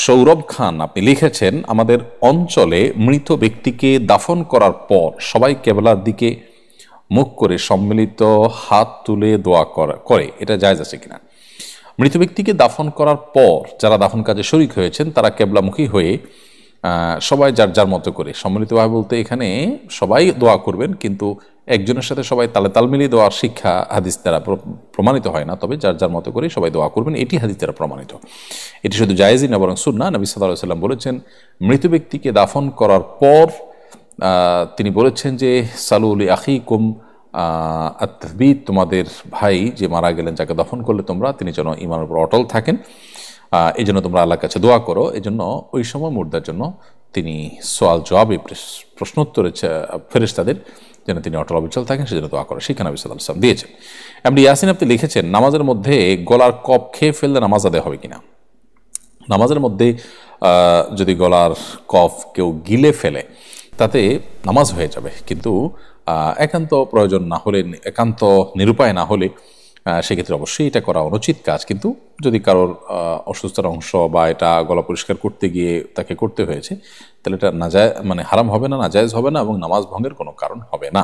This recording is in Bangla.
সৌরভ খান আপনি লিখেছেন, আমাদের অঞ্চলে মৃত ব্যক্তিকে দাফন করার পর সবাই কেবলার দিকে মুখ করে সম্মিলিত হাত তুলে দোয়া করে, এটা জায়েজ আছে কিনা? মৃত ব্যক্তিকে দাফন করার পর যারা দাফন কাজে শরিক হয়েছেন তারা কেবলামুখী হয়ে সবাই যার যার মতো করে সম্মিলিতভাবে বলতে এখানে সবাই দোয়া করবেন, কিন্তু একজনের সাথে সবাই তালে তাল মিলিয়ে দেওয়ার শিক্ষা হাদিস দ্বারা প্রমাণিত হয় না, তবে যার যার মতো করে সবাই দোয়া করবেন, এটি হাদিস দ্বারা প্রমাণিত। এটি শুধু জায়েজই না বরং সুন্নাহ। নবী সাল্লাল্লাহু আলাইহি ওয়াসাল্লাম বলেছেন, মৃত ব্যক্তিকে দাফন করার পর তিনি বলেছেন যে সালুলি আখিকুম আত-তাসবীত, তোমাদের ভাই যে মারা গেলেন যাকে দফন করলে তোমরা, তিনি যেন ঈমানের উপর অটল থাকেন, এই জন্য তোমরা আল্লাহর কাছে দোয়া করো। এই জন্য ওই সময় মুর্দার জন্য তিনি সোয়াল জবাবে প্রশ্নোত্তরে ফেরেশতাদের যেন তিনি অটল অবিচল থাকেন সেজন্য দোয়া করো, শিক্ষা নবী সাল্লাল্লাহু আলাইহি ওয়াসাল্লাম দিয়েছেন। এমনি ইয়াসিন আপনি লিখেছেন, নামাজের মধ্যে গলার কপ খেয়ে ফেললে নামাজ আদায় হবে কিনা? নামাজের মধ্যে যদি গলার কফ কেউ গিলে ফেলে তাতে নামাজ হয়ে যাবে, কিন্তু একান্ত প্রয়োজন না হলে, একান্ত নিরুপায় না হলে সেক্ষেত্রে অবশ্যই এটা করা অনুচিত কাজ। কিন্তু যদি কারোর অসুস্থতার অংশ বা এটা গলা পরিষ্কার করতে গিয়ে তাকে করতে হয়েছে, তাহলে এটা হারাম হবে না, নাজায়েজ হবে না এবং নামাজ ভঙ্গের কোনো কারণ হবে না।